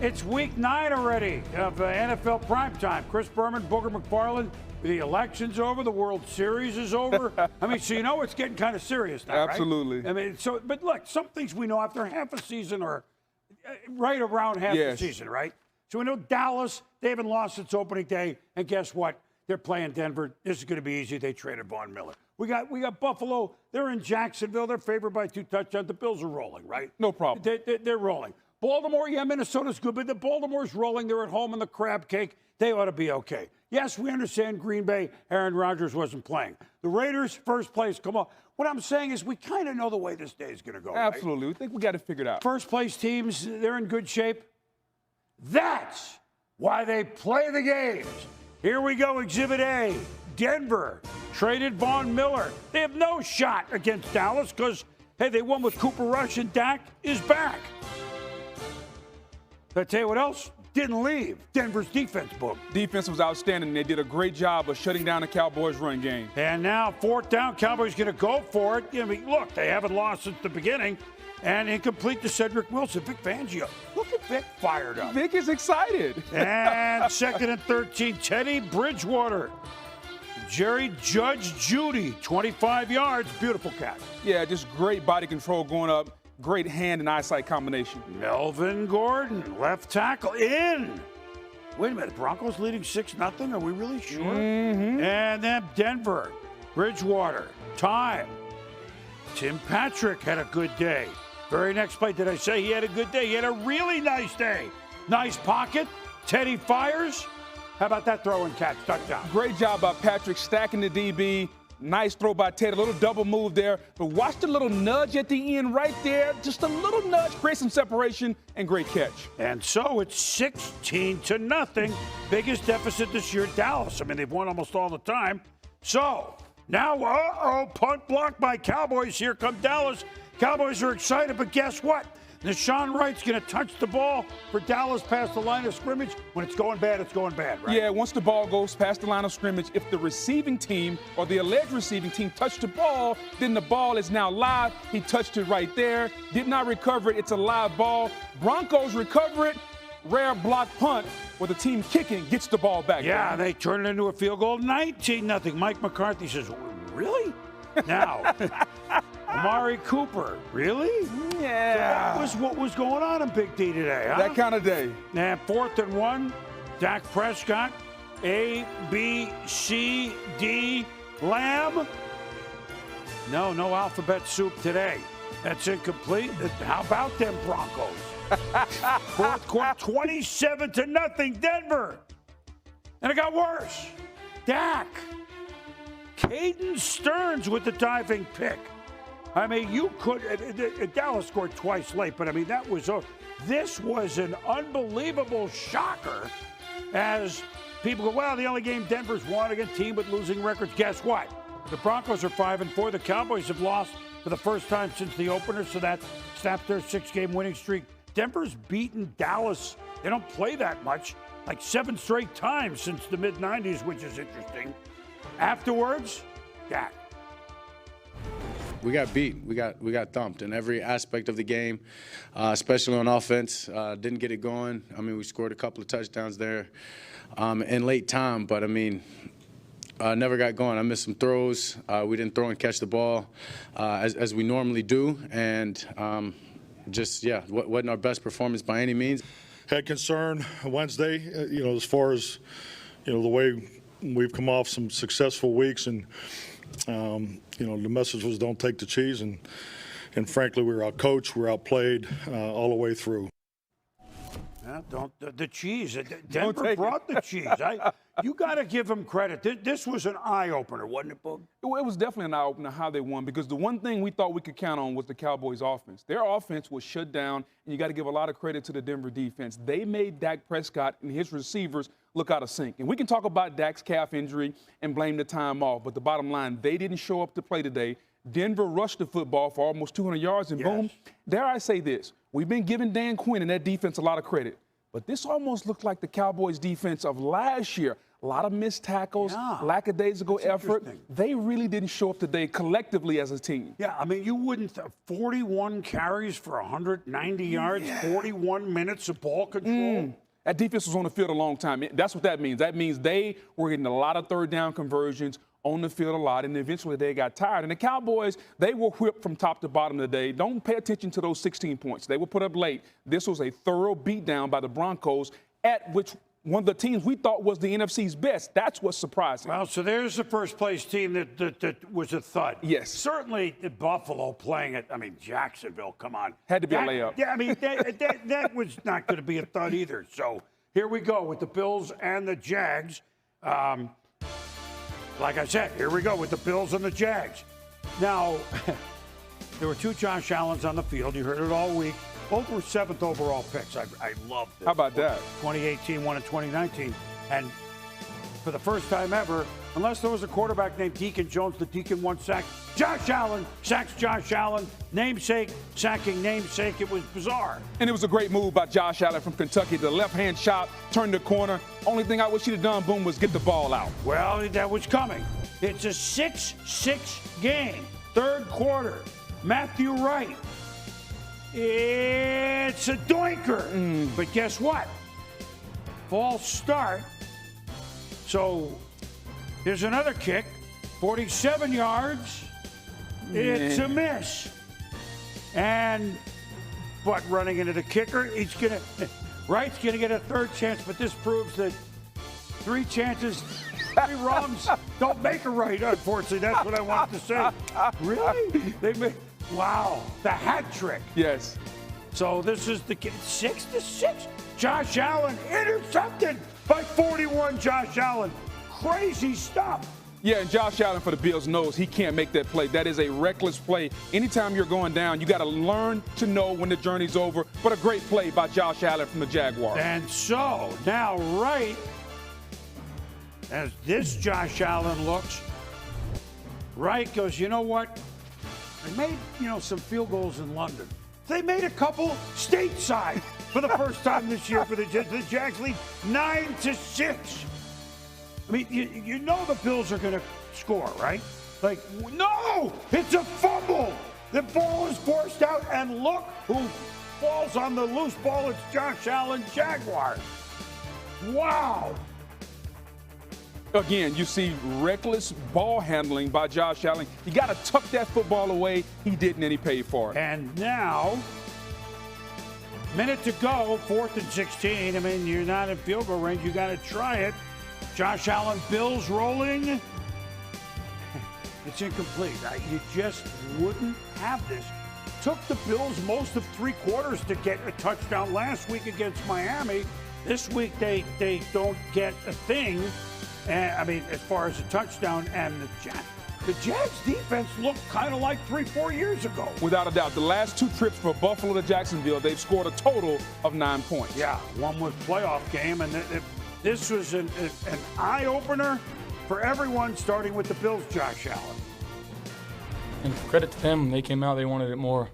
It's week 9 already of NFL Primetime. Chris Berman, Booger McFarland, the election's over, the World Series is over. I mean, so you know it's getting kind of serious now, Absolutely. Right? I mean, so, but look, some things we know after half a season or right around half the season, right? So we know Dallas, they haven't lost since opening day, and guess what? They're playing Denver. This is going to be easy. They traded Von Miller. We got Buffalo. They're in Jacksonville. They're favored by 2 touchdowns. The Bills are rolling, right? No problem. They're rolling. Baltimore, yeah, Minnesota's good, but the Baltimore's rolling. They're at home in the crab cake. They ought to be okay. Yes, we understand Green Bay, Aaron Rodgers wasn't playing. The Raiders, first place, come on. What I'm saying is we kind of know the way this day is going to go. Absolutely. Right? We think we got it figured out. First place teams, they're in good shape. That's why they play the games. Here we go, Exhibit A. Denver traded Von Miller. They have no shot against Dallas because, hey, they won with Cooper Rush and Dak is back. But I tell you what else didn't leave. Denver's defense book. Defense was outstanding. They did a great job of shutting down the Cowboys' run game. And now 4th down, Cowboys going to go for it. I mean, look, they haven't lost since the beginning. And incomplete to Cedric Wilson. Vic Fangio. Look at Vic fired up. Vic is excited. And 2nd and 13, Teddy Bridgewater. Jerry Judge Judy, 25 yards. Beautiful catch. Yeah, just great body control going up. Great hand and eyesight combination. Melvin Gordon, left tackle, in. Wait a minute, Broncos leading 6-0? Are we really sure? Mm-hmm. And then Denver, Bridgewater, time. Tim Patrick had a good day. Very next play, did I say he had a good day? He had a really nice day. Nice pocket. Teddy fires. How about that throw and catch? Touchdown. Great job by Patrick stacking the DB. Nice throw by Ted, a little double move there. But watch the little nudge at the end right there. Just a little nudge, create some separation, and great catch. And so it's 16-0. Biggest deficit this year, Dallas. I mean, they've won almost all the time. So now, punt block by Cowboys. Here come Dallas. Cowboys are excited, but guess what? Deshaun Wright's going to touch the ball for Dallas past the line of scrimmage. When it's going bad, it's going bad, right? Yeah, once the ball goes past the line of scrimmage, if the receiving team or the alleged receiving team touched the ball, then the ball is now live. He touched it right there. Did not recover it. It's a live ball. Broncos recover it. Rare block punt where the team kicking gets the ball back. Yeah, they turn it into a field goal, 19-0. Mike McCarthy says, really? Now, Amari Cooper, really? Yeah. So that was what was going on in Big D today, huh? That kind of day. And 4th and 1, Dak Prescott, A, B, C, D, Lamb. No alphabet soup today. That's incomplete. How about them Broncos? 4th quarter, 27-0, Denver. And it got worse. Dak. Caden Stearns with the diving pick. I mean, you could. Dallas scored twice late, but I mean, this was an unbelievable shocker as people go, well, the only game Denver's won against a team with losing records. Guess what? The Broncos are 5-4. The Cowboys have lost for the first time since the opener, so that snaps their 6-game winning streak. Denver's beaten Dallas. They don't play that much, like 7 straight times since the mid-90s, which is interesting. Afterwards, Dak. We got beat. We got thumped in every aspect of the game, especially on offense. Didn't get it going. I mean, we scored a couple of touchdowns there in late time, but I mean, never got going. I missed some throws. We didn't throw and catch the ball as we normally do, and wasn't our best performance by any means. Had concern Wednesday, as far as the way we've come off some successful weeks, and the message was don't take the cheese, and frankly we were outcoached, we were outplayed all the way through. The cheese. Denver brought the cheese. You got to give them credit. This was an eye-opener, wasn't it, Boog? It was definitely an eye-opener how they won, because the one thing we thought we could count on was the Cowboys' offense. Their offense was shut down, and you got to give a lot of credit to the Denver defense. They made Dak Prescott and his receivers look out of sync. And we can talk about Dak's calf injury and blame the time off, but the bottom line, they didn't show up to play today. Denver rushed the football for almost 200 yards, and boom, dare I say this, we've been giving Dan Quinn and that defense a lot of credit. But this almost looked like the Cowboys defense of last year. A lot of missed tackles, Yeah. lackadaisical That's effort. interesting. They really didn't show up today collectively as a team. Yeah, I mean, you wouldn't. 41 carries for 190 yards, 41 minutes of ball control. That defense was on the field a long time. That's what that means. That means they were getting a lot of third down conversions on the field a lot, and eventually they got tired. And the Cowboys, they were whipped from top to bottom today. Don't pay attention to those 16 points. They were put up late. This was a thorough beatdown by the Broncos, at which one of the teams we thought was the NFC's best. That's what's surprising. Well, so there's the first place team that was a thud. Yes. Certainly Buffalo playing it. I mean, Jacksonville, come on. Had to be a layup. Yeah, I mean, that was not going to be a thud either. So here we go with the Bills and the Jags. Like I said, here we go with the Bills and the Jags. Now, there were two Josh Allens on the field. You heard it all week. Both were 7th overall picks. I love this. How about that? 2018, one in 2019. And for the first time ever, unless there was a quarterback named Deacon Jones, the Deacon won sack. Josh Allen sacks Josh Allen. Namesake sacking namesake. It was bizarre. And it was a great move by Josh Allen from Kentucky. The left-hand shot, turned the corner. Only thing I wish he'd have done, boom, was get the ball out. Well, that was coming. It's a 6-6 game. Third quarter. Matthew Wright. It's a doinker. But guess what? False start. So here's another kick. 47 yards. It's a miss. But running into the kicker, Wright's gonna get a third chance, but this proves that 3 chances, 3 wrongs don't make a right, unfortunately. That's what I wanted to say. Really? Wow, the hat trick. Yes. So this is the 6-6. Josh Allen intercepted by 41. Josh Allen, crazy stuff. Yeah, and Josh Allen for the Bills knows he can't make that play. That is a reckless play. Anytime you're going down, you got to learn to know when the journey's over. But a great play by Josh Allen from the Jaguars. And so now Wright, as this Josh Allen looks, Wright goes, you know what? They made, some field goals in London. They made a couple stateside for the first time this year for the Jags lead 9-6. I mean, you know the Bills are going to score, right? Like, no, it's a fumble. The ball is forced out, and look who falls on the loose ball. It's Josh Allen, Jaguars. Wow. Again, you see reckless ball handling by Josh Allen. You got to tuck that football away. He didn't, and he paid for it. And now, minute to go, 4th and 16. I mean, you're not in field goal range. You got to try it. Josh Allen, Bills rolling. It's incomplete. You just wouldn't have this. Took the Bills most of 3 quarters to get a touchdown last week against Miami. This week, they don't get a thing. I mean, as far as a touchdown, and the Jags defense looked kind of like 3-4 years ago. Without a doubt. The last 2 trips for Buffalo to Jacksonville, they've scored a total of 9 points. Yeah, one was playoff game, and this was an eye-opener for everyone, starting with the Bills, Josh Allen. And credit to them, they came out, they wanted it more.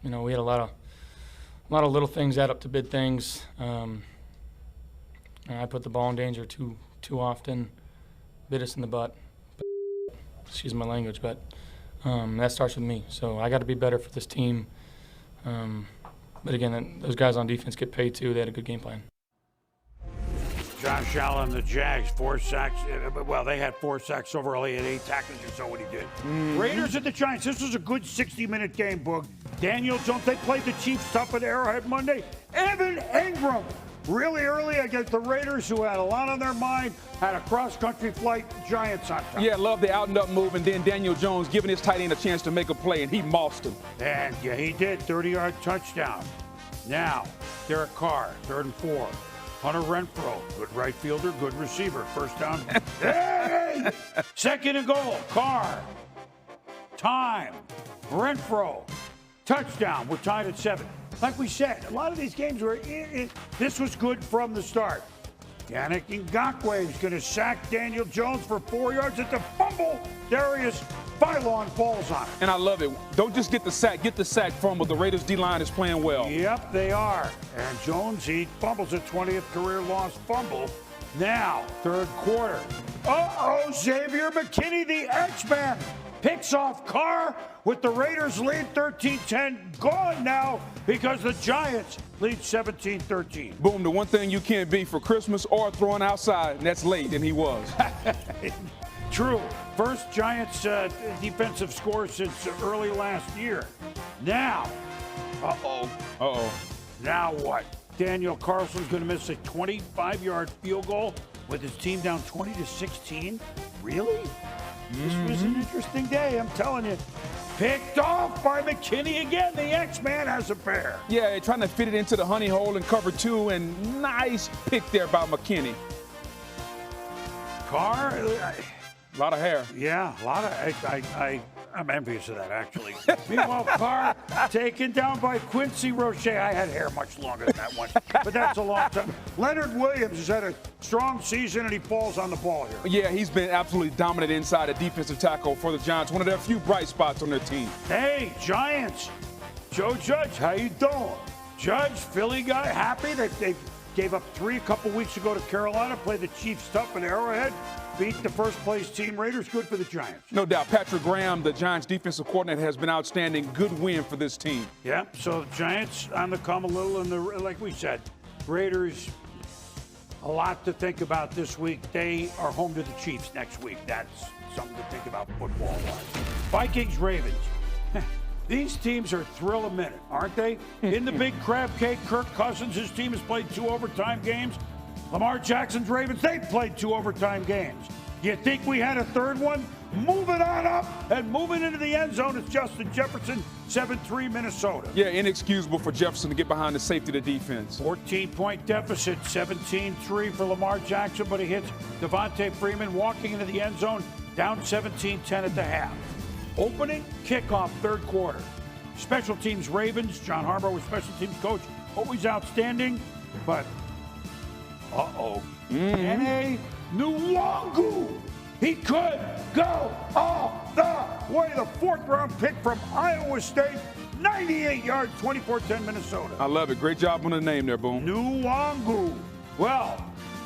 We had a lot of little things add up to big things. And I put the ball in danger too often, bit us in the butt. Excuse my language, but that starts with me. So I got to be better for this team. But again, those guys on defense get paid too. They had a good game plan. Josh Allen, the Jags, 4 sacks. Well, they had 4 sacks overall. He had 8 tackles. You saw what he did. Raiders and the Giants. This was a good 60-minute game, Boog. Daniel Jones, they played the Chiefs tough at Arrowhead Monday. Evan Engram, really early against the Raiders, who had a lot on their mind, had a cross-country flight. Giants on top. Yeah, love the out-and-up move, and then Daniel Jones giving his tight end a chance to make a play, and he mossed him. And, yeah, he did. 30-yard touchdown. Now, Derek Carr, 3rd and 4. Hunter Renfrow, good right fielder, good receiver. First down. Hey! 2nd and goal. Carr. Time. Renfrow. Touchdown. We're tied at 7. Like we said, a lot of these games were this was good from the start. Yannick Ngakoue is going to sack Daniel Jones for 4 yards at the fumble. Darius Philon falls on it. And I love it. Don't just get the sack fumble. The Raiders D-line is playing well. Yep, they are. And Jones, he fumbles a 20th career lost fumble. Now, third quarter. Uh-oh, Xavier McKinney, the X-Man, picks off Carr with the Raiders lead 13-10. Gone now because the Giants lead 17-13. Boom, the one thing you can't be for Christmas or throwing outside, and that's late, and he was. True. First Giants defensive score since early last year. Now, now what? Daniel Carlson's going to miss a 25-yard field goal with his team down 20-16. Really? This was an interesting day, I'm telling you. Picked off by McKinney again. The X-Man has a pair. Yeah, trying to fit it into the honey hole and cover two, and nice pick there by McKinney. Carr, A lot of hair. yeah, a lot of. I'm envious of that, actually. Meanwhile, Carr taken down by Quincy Roche. I had hair much longer than that one, but that's a long time. Leonard Williams has had a strong season, and he falls on the ball here. Yeah, he's been absolutely dominant inside a defensive tackle for the Giants. One of their few bright spots on their team. Hey, Giants. Joe Judge, how you doing? Judge, Philly guy, happy that they gave up 3 a couple weeks ago to Carolina, played the Chiefs tough at Arrowhead, beat the first-place team Raiders. Good for the Giants. No doubt. Patrick Graham, the Giants defensive coordinator, has been outstanding. Good win for this team. Yeah, so the Giants on the come a little, and like we said, Raiders, a lot to think about this week. They are home to the Chiefs next week. That's something to think about football-wise. Vikings, Ravens. These teams are thrill a minute, aren't they? In the big crab cake, Kirk Cousins, his team has played 2 overtime games. Lamar Jackson's Ravens, they played 2 overtime games. You think we had a third one? Moving on up and moving into the end zone is Justin Jefferson, 7-3 Minnesota. Yeah, inexcusable for Jefferson to get behind the safety of the defense. 14-point deficit, 17-3 for Lamar Jackson, but he hits Devontae Freeman walking into the end zone, down 17-10 at the half. Opening kickoff, third quarter. Special teams Ravens, John Harbaugh was special teams coach, always outstanding, but N.A. Nwangu. He could go all the way. The 4th-round pick from Iowa State, 98 yards, 24-10 Minnesota. I love it. Great job on the name there, Boom. Nwangu. Well,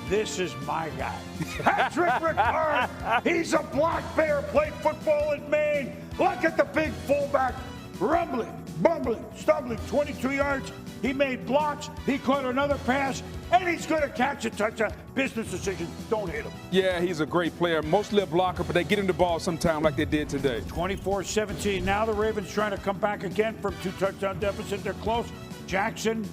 this is my guy. Patrick Ricard. He's a block bear, played football in Maine. Look at the big fullback, rumbling, bumbling, stumbling, 22 yards. He made blocks. He caught another pass, and he's going to catch a touchdown. Business decision. Don't hit him. Yeah, he's a great player. Mostly a blocker, but they get him the ball sometime like they did today. 24-17. Now the Ravens trying to come back again from 2-touchdown deficit. They're close. Jackson,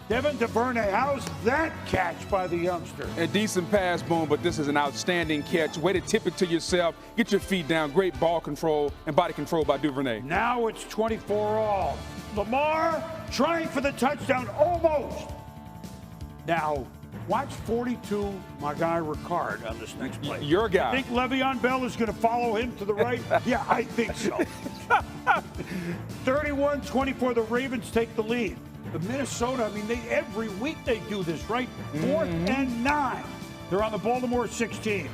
Devin DuVernay. How's that catch by the youngster? A decent pass, Boom, but this is an outstanding catch. Way to tip it to yourself. Get your feet down. Great ball control and body control by DuVernay. Now it's 24 all. Lamar trying for the touchdown, almost. Now, watch 42, my guy Ricard on this next play. Your guy. I think Le'Veon Bell is going to follow him to the right. Yeah, I think so. 31-24, the Ravens take the lead. The Minnesota, I mean, every week they do this, right? 4th and 9. They're on the Baltimore 16.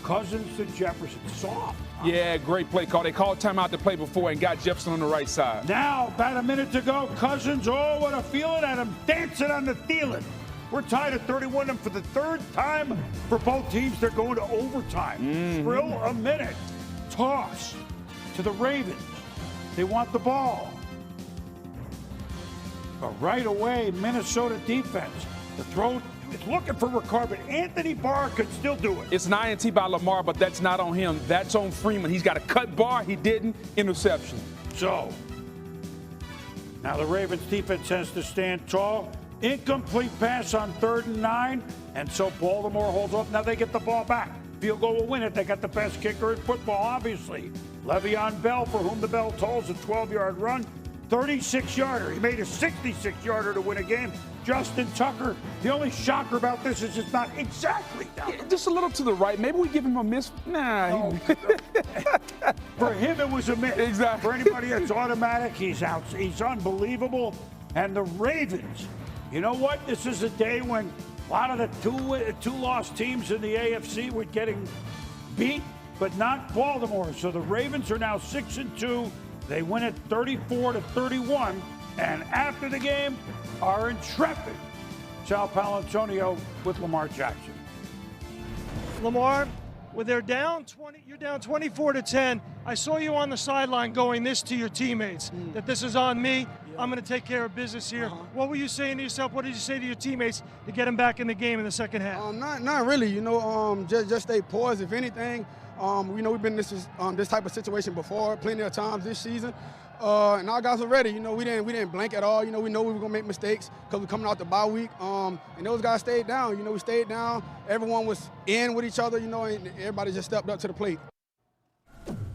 Cousins to Jefferson, soft. Yeah, great play call. They called timeout to play before and got Jefferson on the right side. Now, about a minute to go. Cousins, oh, what a feeling at him. Dancing on the Thielen. We're tied at 31, and for the 3rd time for both teams, they're going to overtime. Thrill a minute. Toss to the Ravens. They want the ball. But right away, Minnesota defense. The throw, it's looking for Ricard, but Anthony Barr could still do it. It's an INT by Lamar, but that's not on him. That's on Freeman. He's got a cut Barr. He didn't. Interception. So, now the Ravens defense has to stand tall. Incomplete pass on 3rd and 9, and so Baltimore holds off. Now they get the ball back. Field goal will win it. They got the best kicker in football, obviously. Le'Veon Bell, for whom the bell tolls, a 12-yard run. 36-yarder. He made a 66-yarder to win a game. Justin Tucker, the only shocker about this is it's not exactly down. Yeah, just a little to the right. Maybe we give him a miss. Nah. For him, it was a miss. Exactly. For anybody, it's automatic. He's out. He's unbelievable. And the Ravens, you know what? This is a day when a lot of the two-loss teams in the AFC were getting beat, but not Baltimore. So the Ravens are now 6-2. They win it 34-31, and after the game, our intrepid Sal Paolantonio with Lamar Jackson. Lamar, when they're down 20, you're down 24-10. I saw you on the sideline going this to your teammates, that this is on me. I'm going to take care of business here. What were you saying to yourself? What did you say to your teammates to get them back in the game in the second half? Not really. Just stay poised. If anything, we've been in this type of situation before, plenty of times this season. And our guys are ready. We didn't blank at all. We know we were gonna make mistakes because we're coming out the bye week. And those guys stayed down. We stayed down. Everyone was in with each other. And everybody just stepped up to the plate.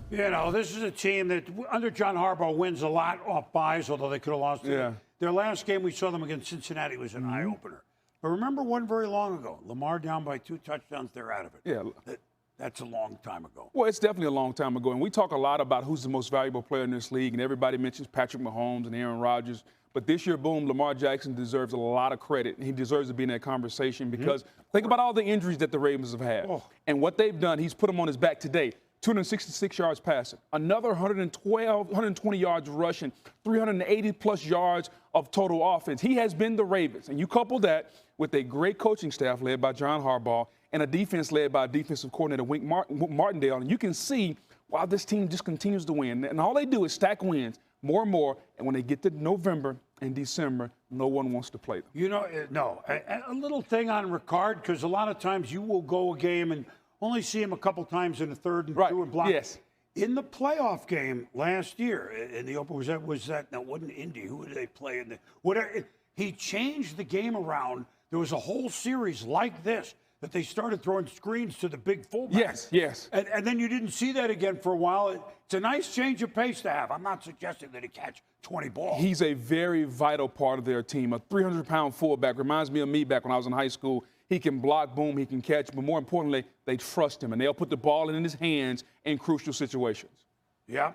This is a team that under John Harbaugh wins a lot off buys, although they could have lost. Yeah. Their last game we saw them against Cincinnati was an eye opener. But remember one very long ago, Lamar down by 2 touchdowns, they're out of it. Yeah. That's a long time ago. Well, it's definitely a long time ago. And we talk a lot about who's the most valuable player in this league, and everybody mentions Patrick Mahomes and Aaron Rodgers. But this year, boom, Lamar Jackson deserves a lot of credit, and he deserves to be in that conversation because think about all the injuries that the Ravens have had. And what they've done, he's put them on his back today. 266 yards passing, another 120 yards rushing, 380-plus yards of total offense. He has been the Ravens. And you couple that with a great coaching staff led by John Harbaugh and a defense led by defensive coordinator Wink Martindale, and you can see why this team just continues to win. And all they do is stack wins more and more, and when they get to November and December, no one wants to play them. No. A little thing on Ricard, because a lot of times you will go a game and only see him a couple times in the third and 2 and block. Yes. In the playoff game last year, in the open, was that no, it wasn't Indy. Who did they play in the whatever? He changed the game around. There was a whole series like this that they started throwing screens to the big fullback. Yes. And then you didn't see that again for a while. It's a nice change of pace to have. I'm not suggesting that he catch 20 balls. He's a very vital part of their team. A 300-pound fullback reminds me of me back when I was in high school. He can block, boom, he can catch, but more importantly, they trust him, and they'll put the ball in his hands in crucial situations. Yeah,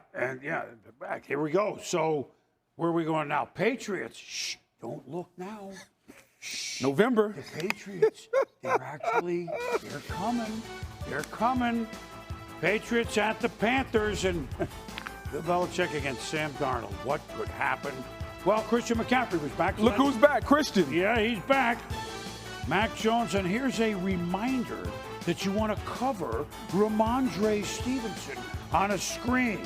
back. Here we go. So where are we going now? Patriots. Shh, don't look now. Shh. November. The Patriots, they're coming. They're coming. Patriots at the Panthers, and Bill Belichick against Sam Darnold. What could happen? Well, Christian McCaffrey was back. Look who's back, Christian. Yeah, he's back. Mac Jones, and here's a reminder that you want to cover Ramondre Stevenson on a screen.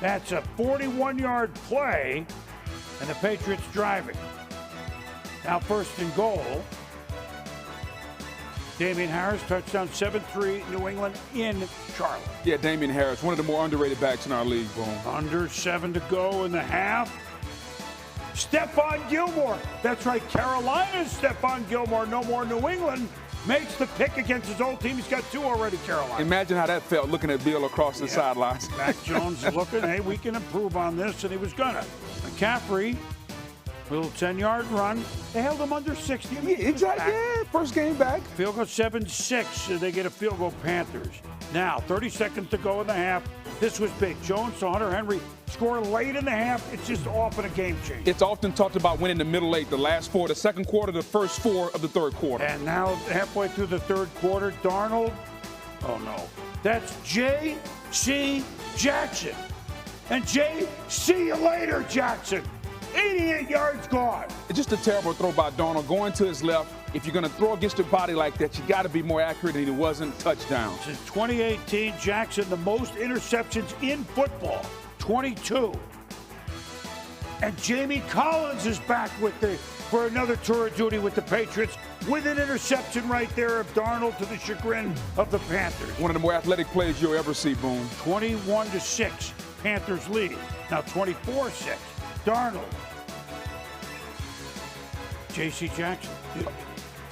That's a 41-yard play, and the Patriots driving. Now first and goal. Damian Harris, touchdown, 7-3, New England in Charlotte. Yeah, Damian Harris, one of the more underrated backs in our league, boom. Under 7 to go in the half. Stephon Gilmore. That's right, Carolina's Stephon Gilmore, no more New England, makes the pick against his old team. He's got 2 already, Carolina. Imagine how that felt looking at Bill across the sidelines. Mac Jones is looking, hey, we can improve on this, and he was gonna. McCaffrey, little 10-yard run. They held him under 60. Yeah, first game back. Field goal 7-6, they get a field goal, Panthers. Now, 30 seconds to go in the half. This was big. Jones to Hunter Henry score late in the half. It's just often a game changer. It's often talked about winning the middle 8, the last 4, the second quarter, the first 4 of the third quarter. And now halfway through the third quarter, Darnold, oh no, that's J.C. Jackson. And see you later, Jackson. 88 yards gone. It's just a terrible throw by Darnold going to his left. If you're going to throw against your body like that, you got to be more accurate, and he wasn't. Touchdown. Since 2018, Jackson, the most interceptions in football, 22. And Jamie Collins is back for another tour of duty with the Patriots with an interception right there of Darnold to the chagrin of the Panthers. One of the more athletic plays you'll ever see, Boone. 21-6, Panthers lead. Now 24-6, Darnold. J.C. Jackson.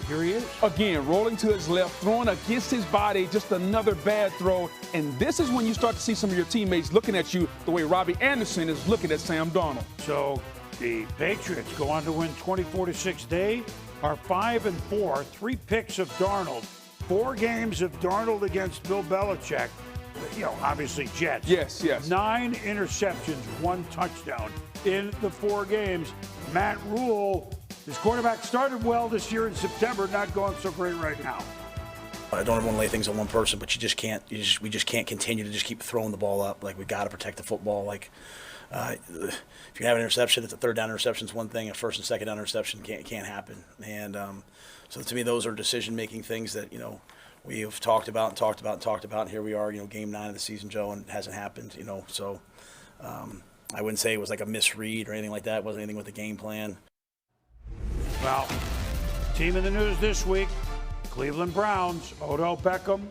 Here he is. Again, rolling to his left, throwing against his body, just another bad throw. And this is when you start to see some of your teammates looking at you the way Robbie Anderson is looking at Sam Darnold. So the Patriots go on to win 24-6. They are 5-4, 3 picks of Darnold, 4 games of Darnold against Bill Belichick. Obviously Jets. Yes. 9 interceptions, 1 touchdown in the 4 games. Matt Rule, his quarterback started well this year in September, not going so great right now. I don't want to lay things on one person, but you just can't. We just can't continue to just keep throwing the ball up. Like, we got to protect the football. Like, if you have an interception, it's a third down interception is one thing. A first and second down interception can't happen. And so to me, those are decision-making things that, we have talked about. And here we are, game 9 of the season, Joe, and it hasn't happened, So I wouldn't say it was like a misread or anything like that. It wasn't anything with the game plan. Well, team in the news this week, Cleveland Browns, Odell Beckham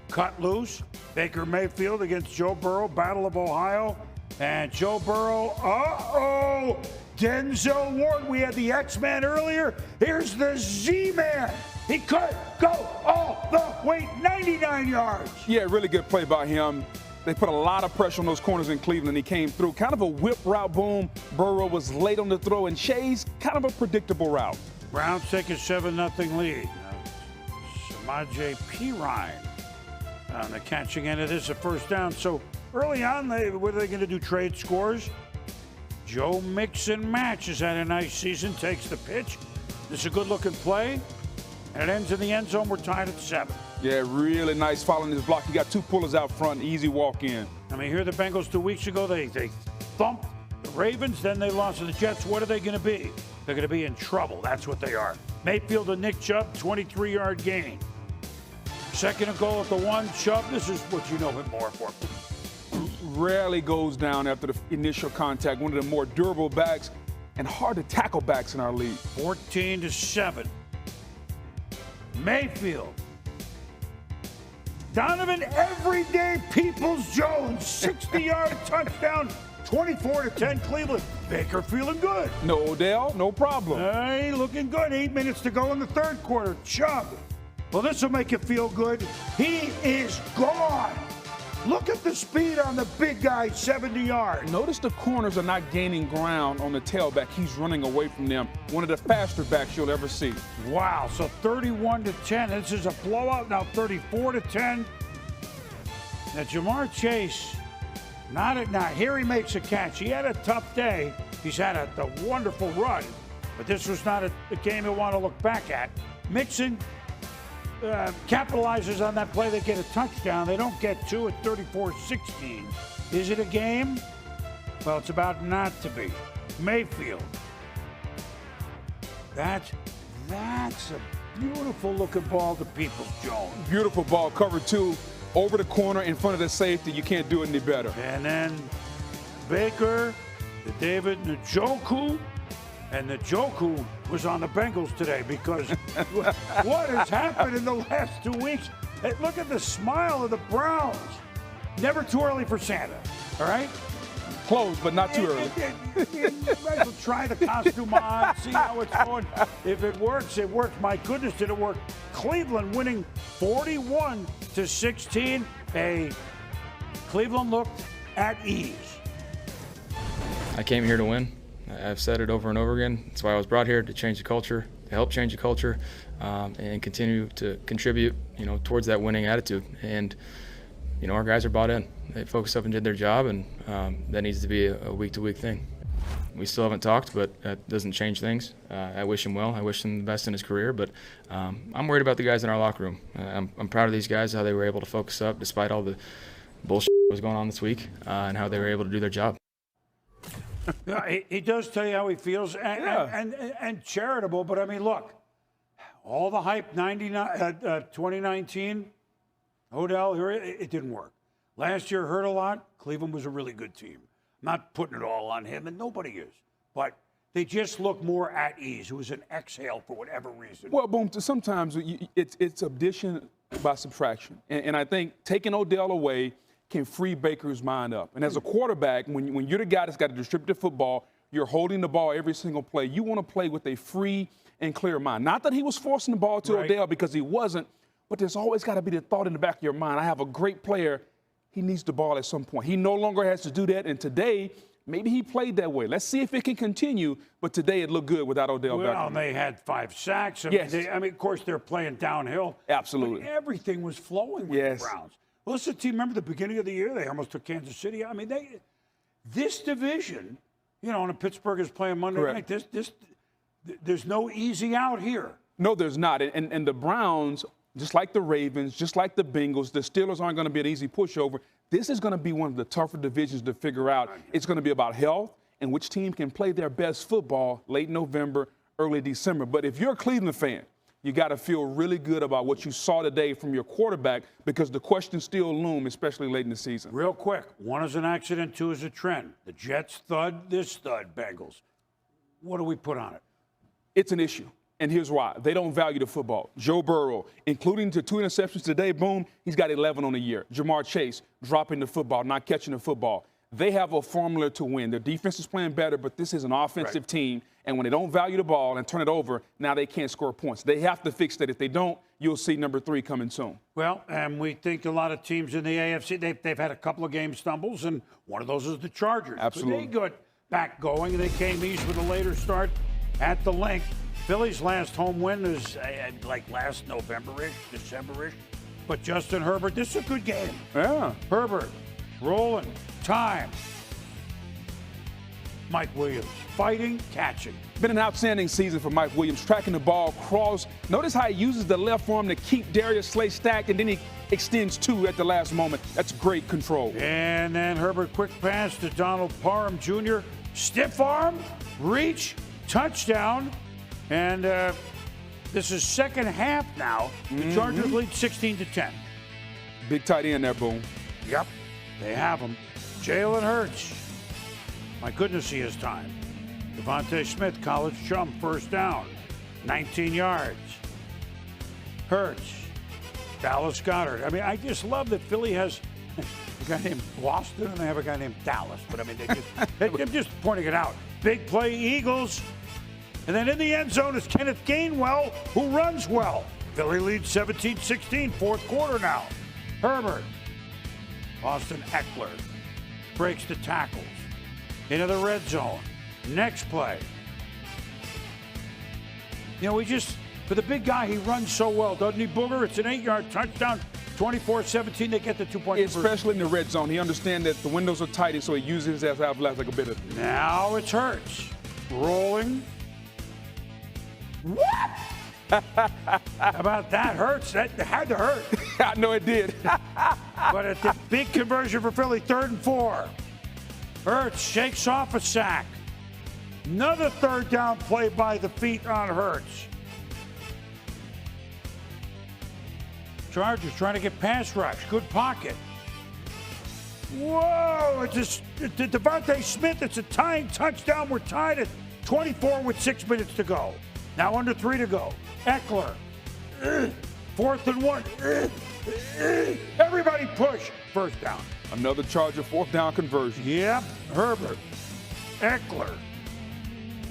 cut loose. Baker Mayfield against Joe Burrow, Battle of Ohio. And Joe Burrow, Denzel Ward. We had the X-Man earlier. Here's the Z-Man. He could go all the way 99 yards. Yeah, really good play by him. They put a lot of pressure on those corners in Cleveland. He came through. Kind of a whip route boom. Burrow was late on the throw, and Chase, kind of a predictable route. Browns take a 7-0 lead. Samaje Perine on the catching end of this, a first down. So early on, what are they going to do, trade scores? Joe Mixon Match has had a nice season, takes the pitch. This is a good-looking play, and it ends in the end zone. We're tied at 7. Yeah, really nice following his block. You got 2 pullers out front, easy walk in. I mean, here the Bengals 2 weeks ago, they thumped the Ravens, then they lost to the Jets. What are they going to be? They're going to be in trouble. That's what they are. Mayfield and Nick Chubb, 23-yard gain. Second and goal at the 1. Chubb, this is what you know him more for. Rarely goes down after the initial contact. One of the more durable backs and hard to tackle backs in our league. 14-7. Mayfield. Donovan Everyday Peoples-Jones, 60-yard touchdown, 24-10 Cleveland. Baker feeling good. No Odell, no problem. Hey, looking good. 8 minutes to go in the third quarter. Chubb. Well, this will make you feel good. He is gone. Look at the speed on the big guy, 70 yards. Notice the corners are not gaining ground on the tailback. He's running away from them. One of the faster backs you'll ever see. Wow, so 31-10. This is a blowout now, 34-10. Now, Jamar Chase, here he makes a catch. He had a tough day. He's had a wonderful run, but this was not a game you want to look back at. Mixon capitalizes on that play. They get a touchdown. They don't get 2 at 34-16. Is it a game? Well, it's about not to be. Mayfield. That's a beautiful looking ball to Peoples-Jones. Beautiful ball, cover 2, over the corner in front of the safety. You can't do it any better. And then Baker, the David Njoku. And Njoku was on the Bengals today because what has happened in the last 2 weeks? Hey, look at the smile of the Browns. Never too early for Santa, all right? Close, but not too early. You might as well try the costume on, see how it's going. If it works, it works. My goodness, did it work. Cleveland winning 41-16. Cleveland looked at ease. I came here to win. I've said it over and over again. That's why I was brought here, to change the culture, to help change the culture, and continue to contribute, towards that winning attitude. And, our guys are bought in. They focused up and did their job, and that needs to be a week-to-week thing. We still haven't talked, but that doesn't change things. I wish him well. I wish him the best in his career, but I'm worried about the guys in our locker room. I'm proud of these guys, how they were able to focus up despite all the bullshit that was going on this week, and how they were able to do their job. He does tell you how he feels, and charitable. But I mean, look, all the hype, 2019, Odell, it didn't work. Last year hurt a lot. Cleveland was a really good team. Not putting it all on him, and nobody is. But they just look more at ease. It was an exhale for whatever reason. Well, Boom, sometimes it's addition by subtraction. And I think taking Odell away can free Baker's mind up. And as a quarterback, when you're the guy that's got to distribute the football, you're holding the ball every single play, you want to play with a free and clear mind. Not that he was forcing the ball to Odell, because he wasn't, but there's always got to be the thought in the back of your mind, I have a great player, he needs the ball at some point. He no longer has to do that, and today, maybe he played that way. Let's see if it can continue, but today it looked good without Odell Beckham. Well, they had 5 sacks. Of course, they're playing downhill. Absolutely. But everything was flowing with the Browns. Well, this is a team, remember the beginning of the year, they almost took Kansas City. I mean, this division, and Pittsburgh is playing Monday night, there's no easy out here. No, there's not. And the Browns just like the Ravens, just like the Bengals, the Steelers aren't going to be an easy pushover. This is going to be one of the tougher divisions to figure out. It's going to be about health and which team can play their best football late November, early December. But if you're a Cleveland fan, you got to feel really good about what you saw today from your quarterback because the questions still loom, especially late in the season. Real quick, 1 is an accident, 2 is a trend. The Jets thud, this thud, Bengals. What do we put on it? It's an issue. And here's why. They don't value the football. Joe Burrow, including the 2 interceptions today, boom, he's got 11 on the year. Jamar Chase, dropping the football, not catching the football. They have a formula to win. Their defense is playing better, but this is an offensive team. And when they don't value the ball and turn it over, now they can't score points. They have to fix that. If they don't, you'll see number 3 coming soon. Well, and we think a lot of teams in the AFC, they've had a couple of game stumbles, and one of those is the Chargers. Absolutely. But they got back going. They came east with a later start at the link. Philly's last home win is like last November-ish, December-ish. But Justin Herbert, this is a good game. Yeah. Herbert, rolling, time. Mike Williams, fighting, catching. Been an outstanding season for Mike Williams, tracking the ball, cross. Notice how he uses the left arm to keep Darius Slay stacked, and then he extends 2 at the last moment. That's great control. And then Herbert, quick pass to Donald Parham Jr. Stiff arm, reach, touchdown. And this is second half now. The Chargers lead 16-10. Big tight end there, boom. Yep, they have him. Jalen Hurts. My goodness, he has time. Devontae Smith, college chum, first down. 19 yards. Hurts. Dallas Goedert. I mean, I just love that Philly has a guy named Boston and they have a guy named Dallas. But, I mean, I'm just pointing it out. Big play, Eagles. And then in the end zone is Kenneth Gainwell, who runs well. Philly leads 17-16, fourth quarter now. Herbert. Austin Eckler breaks the tackles. Into the red zone. Next play. You know, for the big guy, he runs so well, doesn't he, Booger? It's an 8-yard touchdown. 24-17, they get the 2-point conversion. Especially in the red zone. He understands that the windows are tight, so he uses his athletic ability. Now it's Hurts. Rolling. What? How about that? Hurts. That had to hurt. I know it did. But it's a big conversion for Philly, 3rd and 4. Hurts shakes off a sack. Another 3rd down play by the feet on Hurts. Chargers trying to get pass rush. Good pocket. Whoa! It's Devontae Smith. It's a tying touchdown. We're tied at 24 with 6 minutes to go. Now under 3 to go. Eckler. 4th and 1. Everybody push. First down. Another Charger 4th down conversion. Yep. Herbert. Eckler.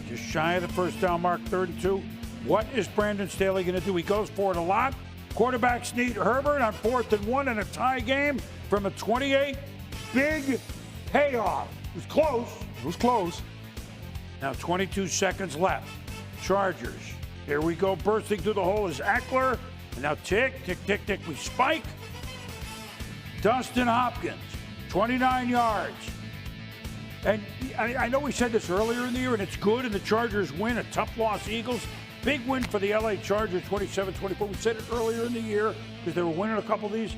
Just shy of the first down mark, 3rd and 2. What is Brandon Staley going to do? He goes for it a lot. Quarterbacks need Herbert on 4th and 1 in a tie game from a 28. Big payoff. It was close. It was close. Now 22 seconds left. Chargers. Here we go. Bursting through the hole is Eckler. And now tick, tick, tick, tick. We spike. Dustin Hopkins, 29 yards. And I know we said this earlier in the year, and it's good, and the Chargers win. A tough loss, Eagles. Big win for the LA Chargers, 27-24. We said it earlier in the year because they were winning a couple of these.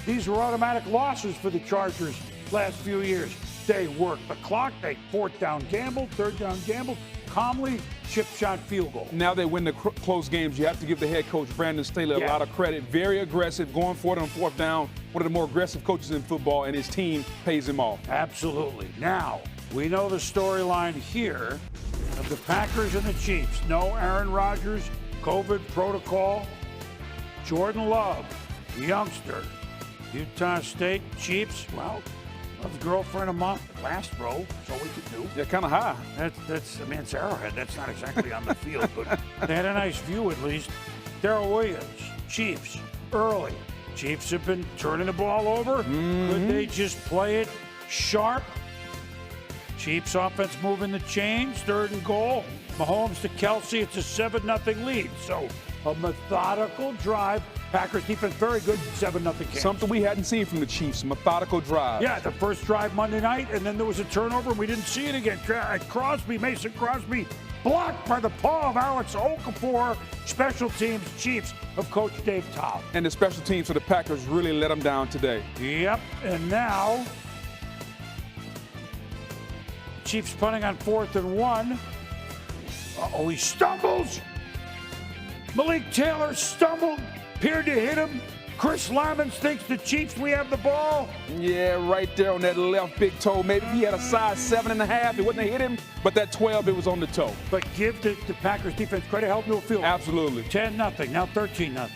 These were automatic losses for the Chargers last few years. They worked the clock. They 4th down gambled, 3rd down gambled. Calmly, chip shot field goal. Now they win the close games. You have to give the head coach, Brandon Staley, a lot of credit. Very aggressive, going for it on 4th down. One of the more aggressive coaches in football, and his team pays him off. Absolutely. Now, we know the storyline here of the Packers and the Chiefs. No Aaron Rodgers, COVID protocol. Jordan Love, youngster. Utah State, Chiefs, well, loves girlfriend a month. Last row, that's all we could do. Yeah, kind of high. That's, I mean, it's Arrowhead. That's not exactly on the field, but they had a nice view at least. Darrell Williams, Chiefs, early. Chiefs have been turning the ball over. Could they just play it sharp? Chiefs offense moving the chains, 3rd and goal. Mahomes to Kelsey, it's a 7-0 lead. So A methodical drive. Packers defense very good, 7-0 Kansas. Something we hadn't seen from the Chiefs, methodical drive. Yeah, the first drive Monday night, and then there was a turnover, and we didn't see it again. Mason Crosby, blocked by the paw of Alex Okafor. Special teams, Chiefs of Coach Dave Todd. And the special teams for the Packers really let them down today. Yep, and now Chiefs punting on 4th and 1. Uh-oh, he stumbles. Malik Taylor stumbled, appeared to hit him. Chris Lamons thinks the Chiefs, we have the ball. Yeah, right there on that left big toe. Maybe he had a size 7.5. It wouldn't have hit him, but that 12, it was on the toe. But give the Packers defense credit, help no field. Absolutely. 10-0, now 13-0.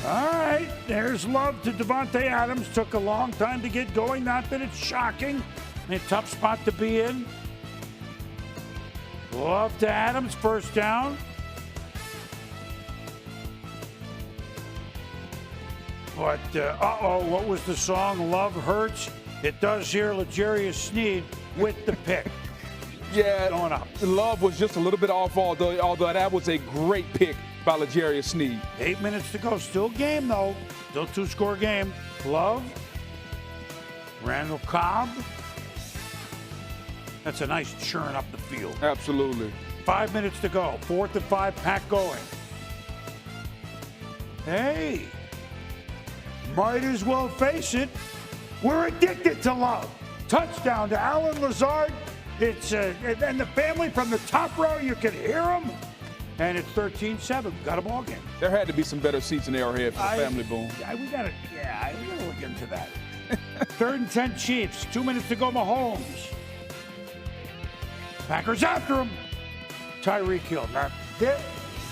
All right, there's love to Devontae Adams. Took a long time to get going. Not that it's shocking. A tough spot to be in. Love to Adams, first down. But, what was the song? Love Hurts. It does here, L'Jarius Sneed with the pick. Yeah, going up. Love was just a little bit off, although that was a great pick by L'Jarius Sneed. 8 minutes to go. Still game, though. Still 2-score game. Love. Randall Cobb. That's a nice churn up the field. Absolutely. 5 minutes to go. 4th and 5, Pack going. Hey, might as well face it. We're addicted to love. Touchdown to Alan Lazard. It's and the family from the top row, you can hear them. And it's 13-7. Got a ball game. There had to be some better seats in Arrowhead for the family, Boone. We got to look into that. 3rd and 10 Chiefs. 2 minutes to go, Mahomes. Packers after him. Tyreek Hill. Now,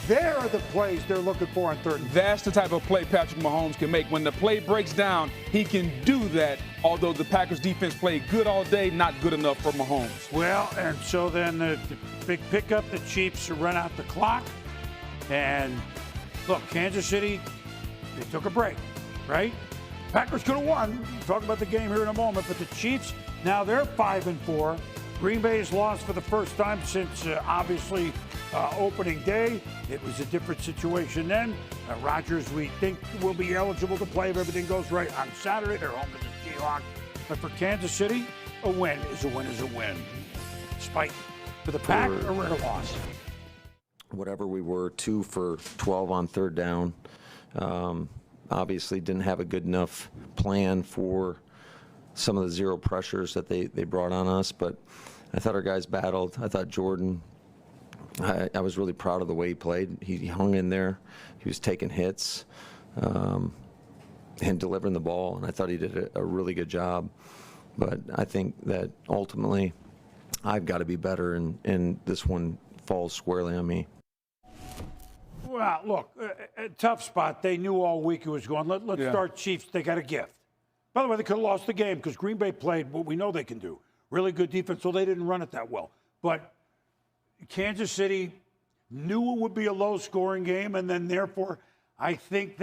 there are the plays they're looking for on 3rd and 10. That's the type of play Patrick Mahomes can make. When the play breaks down, he can do that. Although the Packers defense played good all day, not good enough for Mahomes. Well, and so then the big pickup, the Chiefs run out the clock. And look, Kansas City, they took a break, right? Packers could have won. We'll talk about the game here in a moment. But the Chiefs, now they're 5-4. Green Bay has lost for the first time since, obviously, opening day. It was a different situation then. Rodgers, we think, will be eligible to play if everything goes right on Saturday. They're home to the Seahawks. But for Kansas City, a win is a win is a win. Despite for the Pack, a rare loss. Whatever we were, 2 for 12 on 3rd down. Obviously didn't have a good enough plan for some of the zero pressures that they brought on us, but I thought our guys battled. I thought Jordan, I was really proud of the way he played. He hung in there. He was taking hits and delivering the ball, and I thought he did a really good job. But I think that ultimately I've got to be better, and this one falls squarely on me. Well, look, a tough spot. They knew all week it was going. Let's start Chiefs. They got a gift. By the way, they could have lost the game because Green Bay played what we know they can do. Really good defense, so they didn't run it that well. But Kansas City knew it would be a low-scoring game, and then therefore I think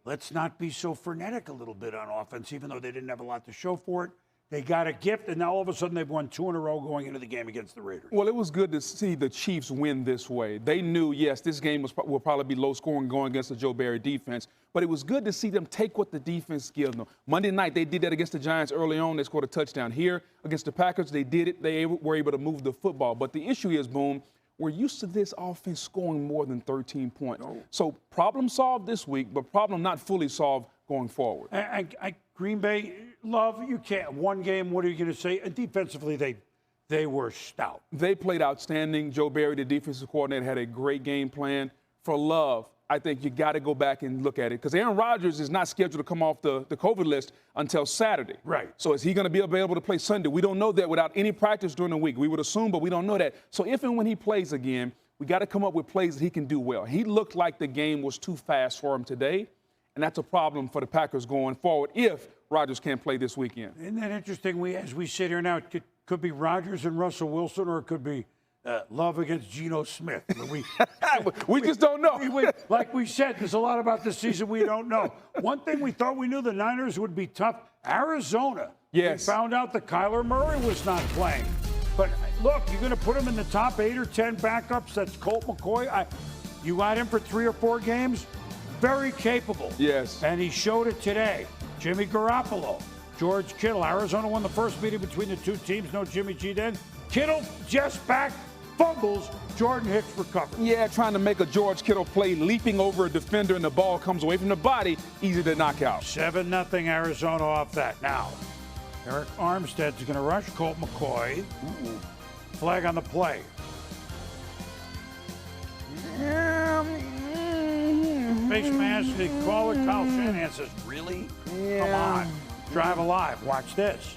let's not be so frenetic a little bit on offense, even though they didn't have a lot to show for it. They got a gift, and now all of a sudden they've won 2 in a row going into the game against the Raiders. Well, it was good to see the Chiefs win this way. They knew, yes, this game will probably be low scoring going against the Joe Barry defense, but it was good to see them take what the defense gives them. Monday night, they did that against the Giants early on. They scored a touchdown. Here against the Packers, they did it. They were able to move the football. But the issue is, Boone, we're used to this offense scoring more than 13 points. Oh. So problem solved this week, but problem not fully solved going forward. Green Bay, Love, you can't. One game, what are you going to say? And defensively, they were stout. They played outstanding. Joe Barry, the defensive coordinator, had a great game plan. For Love, I think you got to go back and look at it because Aaron Rodgers is not scheduled to come off the COVID list until Saturday. Right. So is he going to be available to play Sunday? We don't know that without any practice during the week. We would assume, but we don't know that. So if and when he plays again, we got to come up with plays that he can do well. He looked like the game was too fast for him today, and that's a problem for the Packers going forward if Rodgers can't play this weekend. Isn't that interesting? As we sit here now, it could be Rodgers and Russell Wilson, or it could be Love against Geno Smith. We just don't know. Like we said, there's a lot about this season we don't know. One thing we thought we knew, the Niners would be tough. Arizona. Yes. We found out that Kyler Murray was not playing. But look, you're going to put him in the top 8 or 10 backups. That's Colt McCoy. You got him for 3 or 4 games. Very capable. Yes. And he showed it today. Jimmy Garoppolo, George Kittle. Arizona won the first meeting between the two teams. No Jimmy G then. Kittle just back, fumbles. Jordan Hicks recovers. Yeah, trying to make a George Kittle play, leaping over a defender, and the ball comes away from the body, easy to knock out. 7-0 Arizona off that. Now, Eric Armstead's going to rush Colt McCoy. Flag on the play. Face mask, they call it. Kyle Shanahan says, really? Yeah. Come on. Drive alive. Watch this.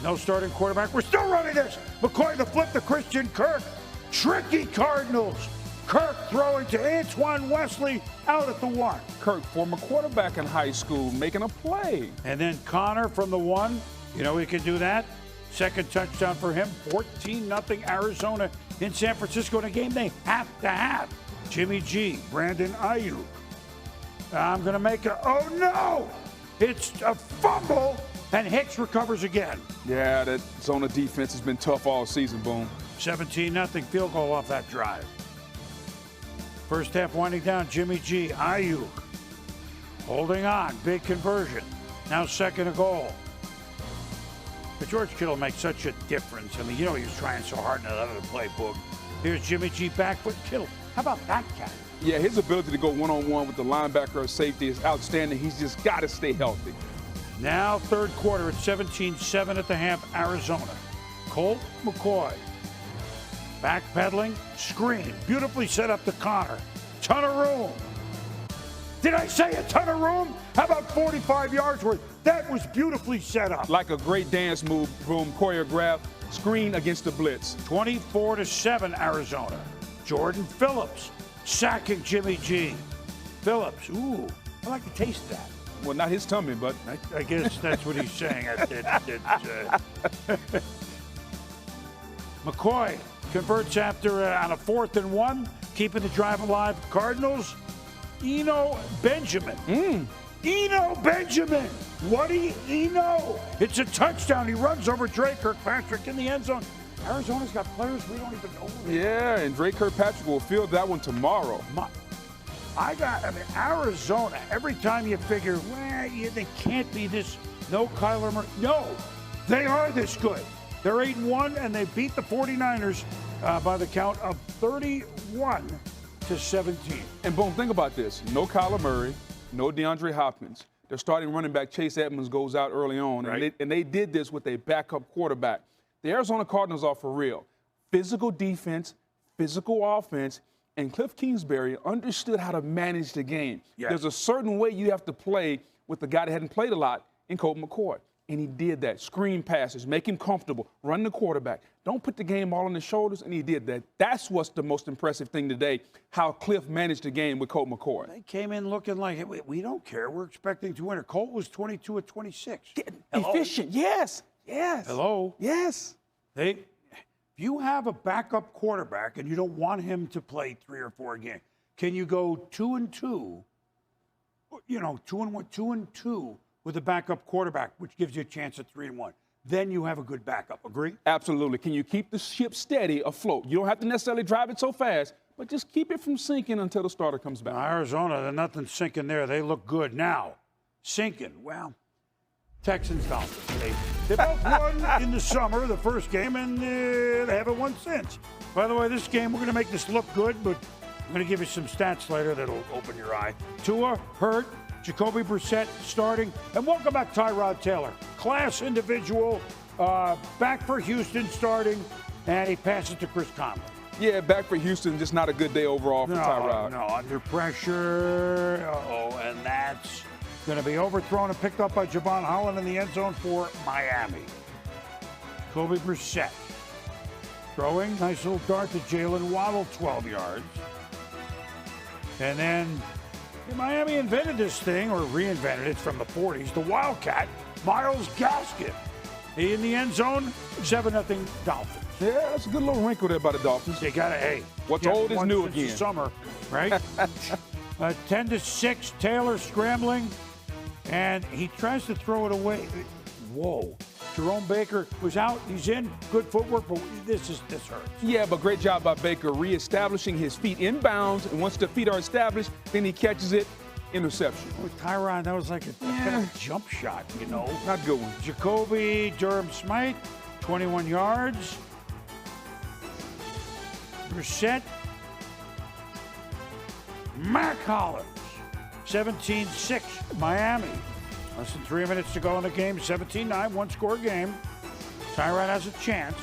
No starting quarterback. We're still running this. McCoy to flip to Christian Kirk. Tricky Cardinals. Kirk throwing to Antoine Wesley out at the 1. Kirk, former quarterback in high school, making a play. And then Connor from the 1. You know he can do that. Second touchdown for him. 14-0 Arizona in San Francisco in a game they have to have. Jimmy G, Brandon Ayuk. I'm going to make a, oh no! It's a fumble, and Hicks recovers again. Yeah, that Zona defense has been tough all season, Boom. 17-0 field goal off that drive. First half winding down, Jimmy G, Ayuk. Holding on, big conversion. Now second and goal. But George Kittle makes such a difference. I mean, he was trying so hard in that other playbook. Here's Jimmy G back foot Kittle. How about that cat? Yeah, his ability to go one-on-one with the linebacker or safety is outstanding. He's just got to stay healthy. Now third quarter at 17-7 at the half, Arizona. Colt McCoy. Backpedaling, screen. Beautifully set up to Connor. Ton of room. Did I say a ton of room? How about 45 yards worth? That was beautifully set up. Like a great dance move, Boom, choreographed, screen against the blitz. 24-7 Arizona. Jordan Phillips sacking Jimmy G. Phillips, ooh, I like the taste of that. Well, not his tummy, but I guess that's what he's saying. McCoy converts after on a 4th and 1, keeping the drive alive. Cardinals, Eno Benjamin. Eno Benjamin. What do you know? It's a touchdown. He runs over Drake Kirkpatrick in the end zone. Arizona's got players we don't even know. Yeah, and Drake Kirkpatrick will field that one tomorrow. Arizona, every time you figure, they can't be this, no Kyler Murray. No, they are this good. They're 8-1, and they beat the 49ers by the count of 31-17. And, Boom, think about this. No Kyler Murray, no DeAndre Hopkins. Their starting running back, Chase Edmonds, goes out early on, right. and they did this with a backup quarterback. The Arizona Cardinals are for real. Physical defense, physical offense, and Cliff Kingsbury understood how to manage the game. Yes. There's a certain way you have to play with the guy that hadn't played a lot in Colt McCoy. And he did that. Screen passes, make him comfortable, run the quarterback. Don't put the game all on his shoulders, and he did that. That's what's the most impressive thing today, how Cliff managed the game with Colt McCoy. They came in looking like, we don't care. We're expecting to win. Colt was 22 of 26. Efficient, yes. Hello? Yes. If you have a backup quarterback and you don't want him to play 3 or 4 games, can you go 2-2? 2-2 with a backup quarterback, which gives you a chance at 3-1. Then you have a good backup. Agree? Absolutely. Can you keep the ship steady afloat? You don't have to necessarily drive it so fast, but just keep it from sinking until the starter comes back. Arizona, nothing's sinking there. They look good now. Sinking, well, Texans, Dolphins. They both won in the summer, the first game, and they haven't won since. By the way, this game, we're going to make this look good, but I'm going to give you some stats later that'll open your eye. Tua hurt, Jacoby Brissett starting, and welcome back Tyrod Taylor. Class individual, back for Houston starting, and he passes to Chris Conley. Yeah, back for Houston, just not a good day overall for Tyrod. No, under pressure, and that's going to be overthrown and picked up by Javon Holland in the end zone for Miami. Jacoby Brissett throwing, nice little dart to Jalen Waddle, 12 yards. And then Miami invented this thing, or reinvented it from the 40s, the Wildcat, Myles Gaskin. He in the end zone, 7-0 Dolphins. Yeah, that's a good little wrinkle there by the Dolphins. You got to, what's old is new again. Summer, right? 10-6, Taylor scrambling, and he tries to throw it away. Whoa. Jerome Baker was out. He's in. Good footwork, but this hurts. Yeah, but great job by Baker reestablishing his feet in bounds. And once the feet are established, then he catches it. Interception. With Tyron, that was like a kind of jump shot, you know. Not a good one. Jacoby Durham-Smythe, 21 yards. Brissett. Mac Hollins, 17-6, Miami. Less than 3 minutes to go in the game, 17-9, one-score game. Tyrod has a chance.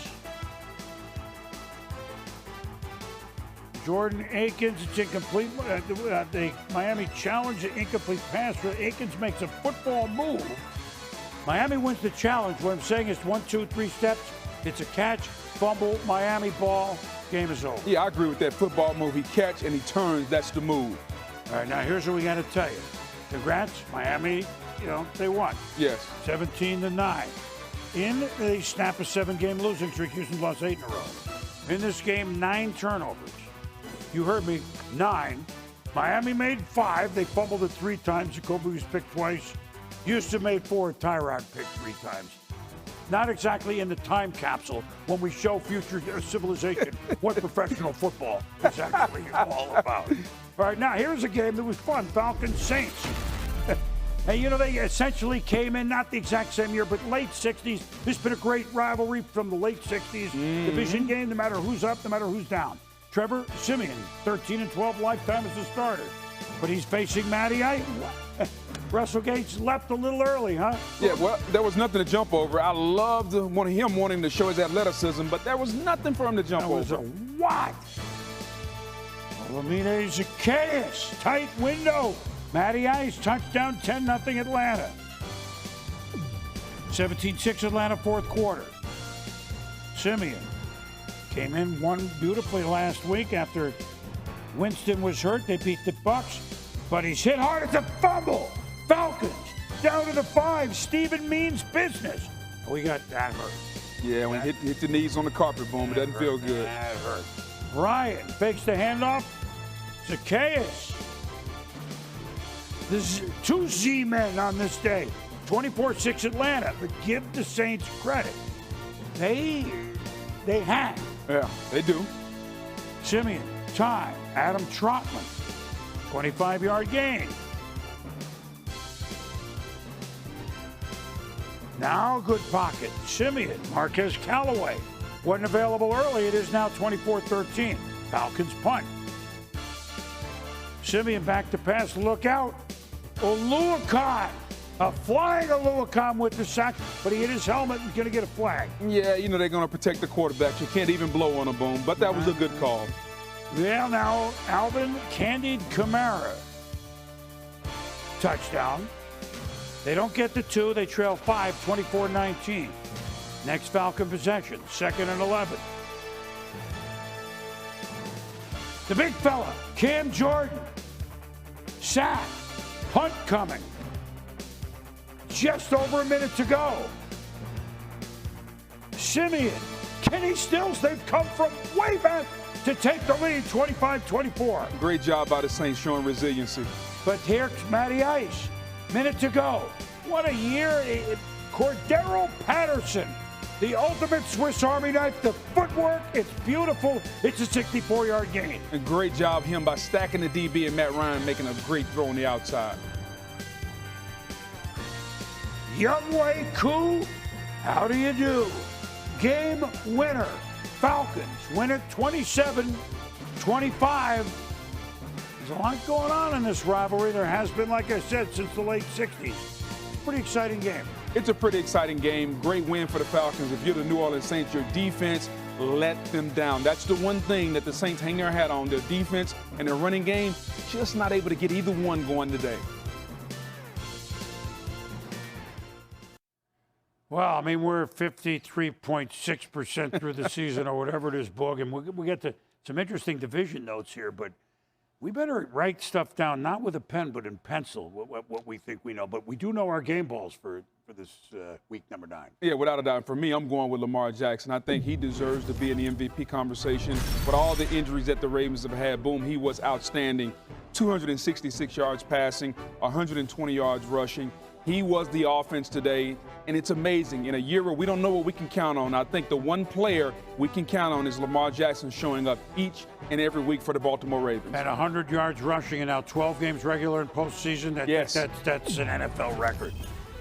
Jordan Akins, it's incomplete. The Miami challenge, an incomplete pass. Akins makes a football move. Miami wins the challenge. What I'm saying is 1, 2, 3 steps. It's a catch, fumble, Miami ball. Game is over. Yeah, I agree with that football move. He catch and he turns. That's the move. All right, now here's what we got to tell you. Congrats, Miami. You know, they won. Yes. 17-9. They snap a 7-game losing streak. Houston lost 8 in a row. In this game, 9 turnovers. You heard me, 9. Miami made 5. They fumbled it 3 times. Jacoby was picked twice. Houston made 4. Tyrod picked 3 times. Not exactly in the time capsule when we show future civilization what professional football is actually all about. All right, now here's a game that was fun. Falcons-Saints. And, you know, they essentially came in, not the exact same year, but late 60s. This has been a great rivalry from the late 60s. Division game, no matter who's up, no matter who's down. Trevor Siemian, 13-12 lifetime as a starter. But he's facing Matty Ice. Russell Gage left a little early, huh? Yeah, well, there was nothing to jump over. I loved him wanting to show his athleticism, but there was nothing for him to jump over. That was a what? Lamine Zacchaeus, tight window. Matty Ice, touchdown, 10-0 Atlanta. 17-6 Atlanta, fourth quarter. Siemian came in, won beautifully last week after Winston was hurt. They beat the Bucs, but he's hit hard. It's a fumble. Falcons down to the 5. Steven means business. We got that hurt. Yeah, when he hit the knees on the carpet, boom, it doesn't feel good. That hurt. Ryan fakes the handoff. Zacchaeus. There's 2 Z-men on this day. 24-6 Atlanta. But give the Saints credit. They hang. Yeah, they do. Siemian, time. Adam Trotman. 25-yard gain. Now good pocket. Siemian, Marquez Callaway. Wasn't available early. It is now 24-13. Falcons punt. Siemian back to pass. Look out. Oluokun. A flying Oluokun with the sack, but he hit his helmet and going to get a flag. Yeah, you know they're going to protect the quarterback. You can't even blow on a boom, but that was a good call. Yeah, now Alvin Candid Kamara. Touchdown. They don't get the 2. They trail 5, 24-19. Next Falcon possession, 2nd and 11. The big fella, Cam Jordan. Sack. Punt coming. Just over a minute to go. Siemian. Kenny Stills, they've come from way back to take the lead, 25-24. Great job by the Saints showing resiliency. But here's Matty Ice. Minute to go. What a year. Cordero Patterson, the ultimate Swiss Army knife. The footwork, it's beautiful. It's a 64-yard gain. And great job him by stacking the DB and Matt Ryan making a great throw on the outside. Youngway Koo, how do you do? Game winner. Falcons win it 27-25. There's a lot going on in this rivalry. There has been, like I said, since the late 60s. Pretty exciting game. It's a pretty exciting game. Great win for the Falcons. If you're the New Orleans Saints, your defense let them down. That's the one thing that the Saints hang their hat on. Their defense and their running game, just not able to get either one going today. Well, I mean, we're 53.6% through the season or whatever it is, Boog, and we get to some interesting division notes here, but we better write stuff down, not with a pen, but in pencil, what we think we know. But we do know our game balls for this week number 9. Yeah, without a doubt. For me, I'm going with Lamar Jackson. I think he deserves to be in the MVP conversation. But all the injuries that the Ravens have had, boom, he was outstanding. 266 yards passing, 120 yards rushing. He was the offense today, and it's amazing. In a year where we don't know what we can count on, I think the one player we can count on is Lamar Jackson showing up each and every week for the Baltimore Ravens. At 100 yards rushing and now 12 games regular in postseason. Yes. That's an NFL record.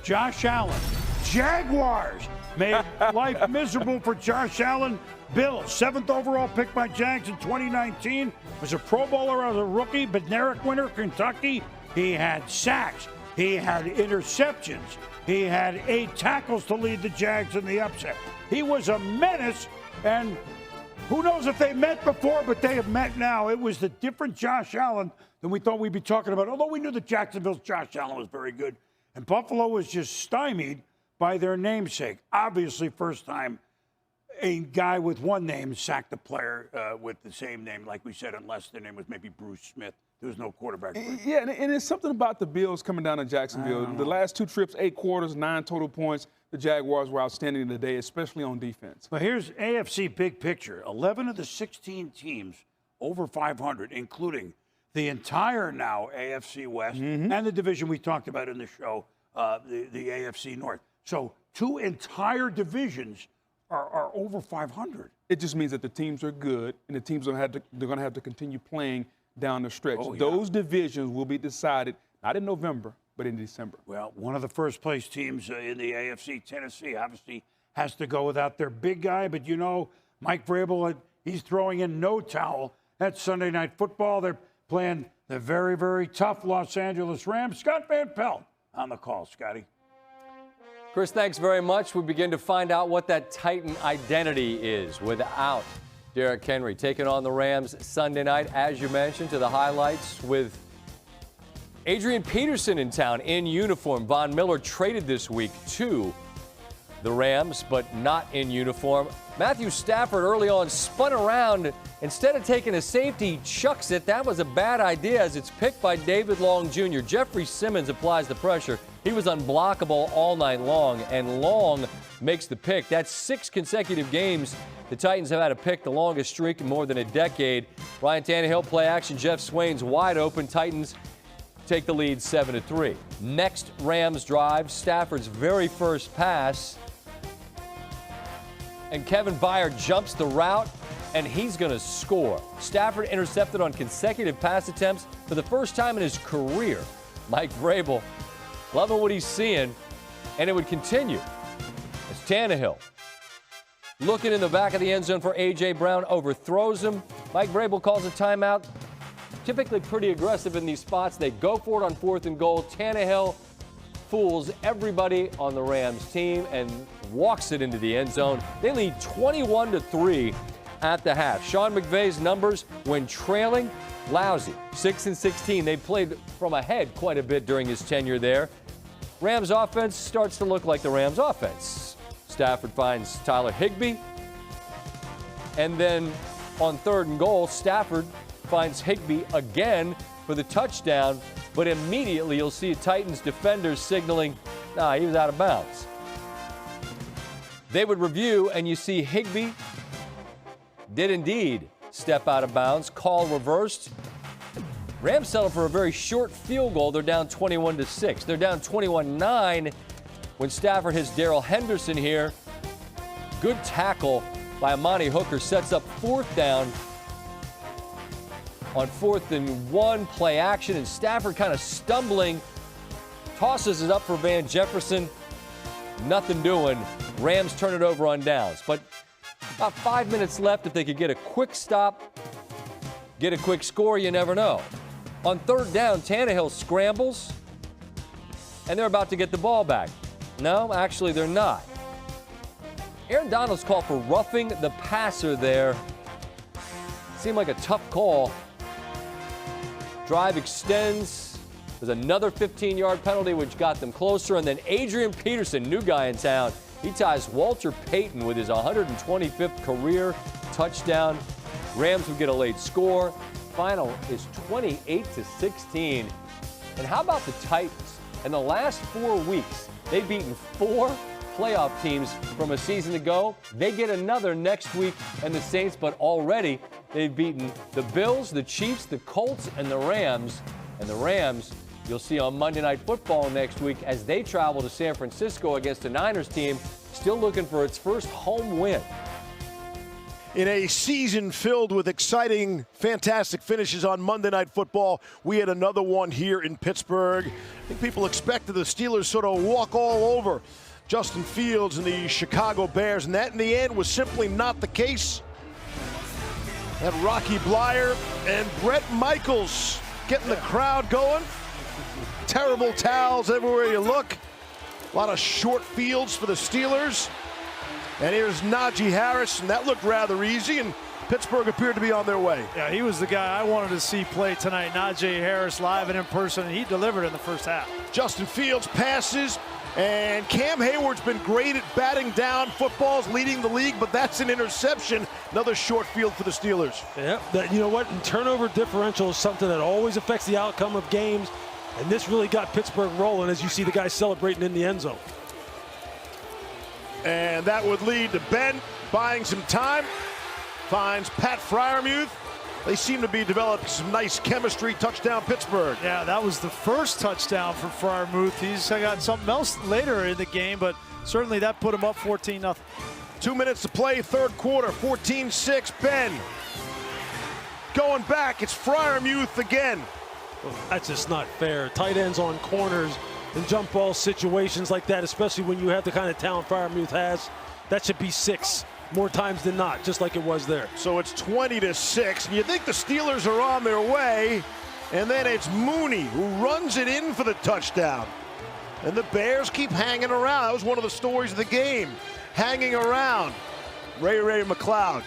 Josh Allen, Jaguars made life miserable for Josh Allen. Bills, 7th overall pick by Jags in 2019, was a Pro Bowler as a rookie, Bednarik winner, Kentucky. He had sacks. He had interceptions. He had 8 tackles to lead the Jags in the upset. He was a menace, and who knows if they met before, but they have met now. It was the different Josh Allen than we thought we'd be talking about, although we knew that Jacksonville's Josh Allen was very good. And Buffalo was just stymied by their namesake. Obviously, first time a guy with one name sacked a player with the same name, like we said, unless their name was maybe Bruce Smith. There was no quarterback. Yeah, and it's something about the Bills coming down to Jacksonville. The last 2 trips, 8 quarters, 9 total total The Jaguars were outstanding today, especially on defense. But here's AFC big picture. 11 of the 16 teams over 500, including the entire now AFC West and the division we talked about in the show, the AFC North. So 2 entire divisions are over 500. It just means that the teams are good, and the teams they're going to have to continue playing down the stretch. Oh, yeah. Those divisions will be decided not in November, but in December. Well, one of the first place teams in the AFC, Tennessee, obviously has to go without their big guy. But, you know, Mike Vrabel, he's throwing in no towel. That's Sunday Night Football. They're playing the very, very tough Los Angeles Rams. Scott Van Pelt on the call, Scotty. Chris, thanks very much. We begin to find out what that Titan identity is without Derrick Henry. Taking on the Rams Sunday night, as you mentioned, to the highlights with Adrian Peterson in town in uniform. Von Miller traded this week to the Rams, but not in uniform. Matthew Stafford early on spun around. Instead of taking a safety, chucks it. That was a bad idea as it's picked by David Long Jr. Jeffrey Simmons applies the pressure. He was unblockable all night long, and Long makes the pick. That's 6 consecutive games the Titans have had a pick, the longest streak in more than a decade. Ryan Tannehill play action. Jeff Swain's wide open. Titans take the lead 7-3. Next Rams drive, Stafford's very first pass. And Kevin Byard jumps the route, and he's going to score. Stafford intercepted on consecutive pass attempts for the first time in his career. Mike Vrabel loving what he's seeing, and it would continue as Tannehill looking in the back of the end zone for A.J. Brown, overthrows him. Mike Vrabel calls a timeout. Typically pretty aggressive in these spots. They go for it on 4th and goal. Tannehill fools everybody on the Rams team and walks it into the end zone. They lead 21-3 at the half. Sean McVay's numbers when trailing, lousy. 6-16. They played from ahead quite a bit during his tenure there. Rams offense starts to look like the Rams offense. Stafford finds Tyler Higbee. And then on 3rd and goal, Stafford finds Higbee again for the touchdown. But immediately you'll see Titans defenders signaling, nah, he was out of bounds. They would review, and you see Higbee did indeed step out of bounds. Call reversed. Rams settle for a very short field goal. They're down 21-6. They're down 21-9 when Stafford hits Darrell Henderson here. Good tackle by Amani Hooker sets up 4th down on 4th and 1, play action, and Stafford kind of stumbling, tosses it up for Van Jefferson. Nothing doing. Rams turn it over on downs. But about 5 minutes left. If they could get a quick stop, get a quick score, you never know. On 3rd down, Tannehill scrambles, and they're about to get the ball back. No, actually, they're not. Aaron Donald's called for roughing the passer there. Seemed like a tough call. Drive extends. There's another 15-yard penalty, which got them closer. And then Adrian Peterson, new guy in town, he ties Walter Payton with his 125th career touchdown. Rams would get a late score. Final is 28-16. And how about the Titans? In the last 4 weeks, they've beaten 4 playoff teams from a season ago. They get another next week and the Saints, but already they've beaten the Bills, the Chiefs, the Colts, and the Rams. And the Rams You'll see on Monday Night Football next week as they travel to San Francisco against a Niners team still looking for its first home win. In a season filled with exciting, fantastic finishes on Monday Night Football, we had another one here in Pittsburgh. I think people expected the Steelers sort of walk all over Justin Fields and the Chicago Bears, and that in the end was simply not the case. That Rocky Blyer and Brett Michaels getting the crowd going. Terrible towels everywhere you look. A lot of short fields for the Steelers. And here's Najee Harris, and that looked rather easy, and Pittsburgh appeared to be on their way. Yeah, he was the guy I wanted to see play tonight. Najee Harris live and in person, and he delivered in the first half. Justin Fields passes, and Cam Hayward's been great at batting down footballs, leading the league, but that's an interception. Another short field for the Steelers. Yeah, you know what? And turnover differential is something that always affects the outcome of games, and this really got Pittsburgh rolling as you see the guys celebrating in the end zone. And that would lead to Ben buying some time, finds Pat Freiermuth. They seem to be developing some nice chemistry. Touchdown, Pittsburgh. Yeah, that was the first touchdown for Freiermuth. He's got something else later in the game, but certainly that put him up 14-0. 2 minutes to play, third quarter, 14-6. Ben going back. It's Freiermuth again. Well, that's just not fair. Tight ends on corners in jump ball situations like that, especially when you have the kind of talent Freiermuth has, that should be 6 more times than not, just like it was there. So it's 20-6, and you think the Steelers are on their way, and then it's Mooney who runs it in for the touchdown. And the Bears keep hanging around. That was one of the stories of the game, hanging around. Ray McLeod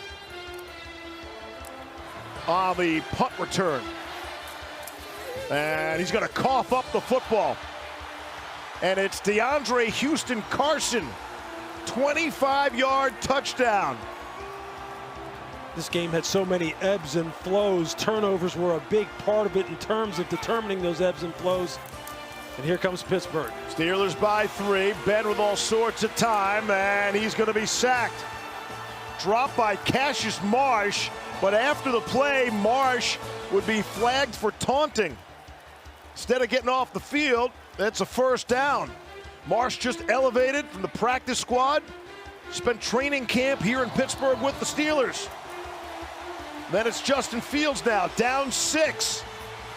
on the punt return. And he's going to cough up the football. And it's DeAndre Houston Carson, 25-yard touchdown. This game had so many ebbs and flows. Turnovers were a big part of it in terms of determining those ebbs and flows. And here comes Pittsburgh. Steelers by 3. Ben with all sorts of time, and he's going to be sacked. Dropped by Cassius Marsh, but after the play, Marsh would be flagged for taunting. Instead of getting off the field, that's a first down. Marsh just elevated from the practice squad. Spent training camp here in Pittsburgh with the Steelers. Then it's Justin Fields now, down 6.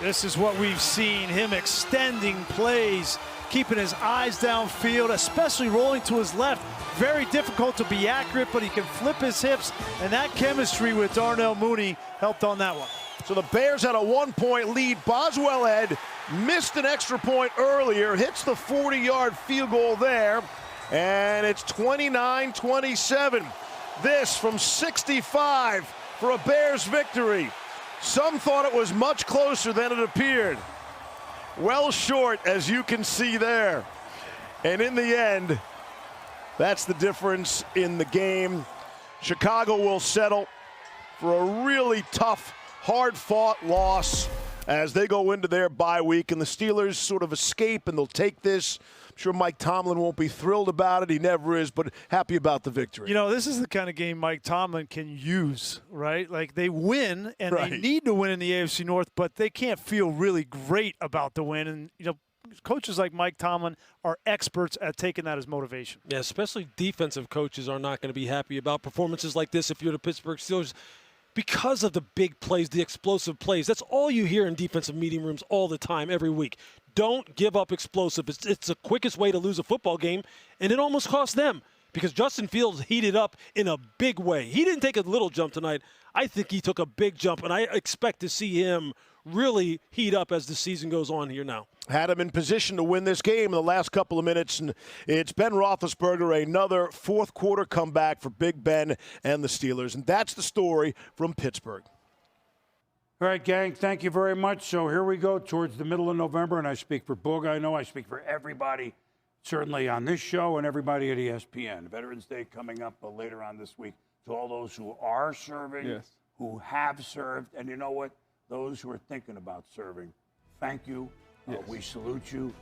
This is what we've seen, him extending plays, keeping his eyes downfield, especially rolling to his left. Very difficult to be accurate, but he can flip his hips, and that chemistry with Darnell Mooney helped on that one. So the Bears had a 1-point lead. Boswell had missed an extra point earlier, hits the 40-yard field goal there, and it's 29-27. This from 65 for a Bears victory. Some thought it was much closer than it appeared. Well short, as you can see there. And in the end, that's the difference in the game. Chicago will settle for a really tough, hard-fought loss as they go into their bye week, and the Steelers sort of escape, and they'll take this. I'm sure Mike Tomlin won't be thrilled about it. He never is, but happy about the victory. You know, this is the kind of game Mike Tomlin can use, right? Like, they win, and Right. they need to win in the AFC North, but they can't feel really great about the win. And, you know, coaches like Mike Tomlin are experts at taking that as motivation. Yeah, especially defensive coaches are not going to be happy about performances like this if you're the Pittsburgh Steelers, because of the big plays, the explosive plays. That's all you hear in defensive meeting rooms all the time, every week. Don't give up explosive. It's the quickest way to lose a football game, and it almost cost them because Justin Fields heated up in a big way. He didn't take a little jump tonight. I think he took a big jump, and I expect to see him really heat up as the season goes on here now. Had him in position to win this game in the last couple of minutes, and it's Ben Roethlisberger, another fourth quarter comeback for Big Ben and the Steelers, and that's the story from Pittsburgh. All right, gang, thank you very much. So here we go towards the middle of November, and I speak for Boog. I know I speak for everybody, certainly on this show and everybody at ESPN. Veterans Day coming up later on this week. To all those who are serving, who have served, and you know what? Those who are thinking about serving, thank you. We salute you.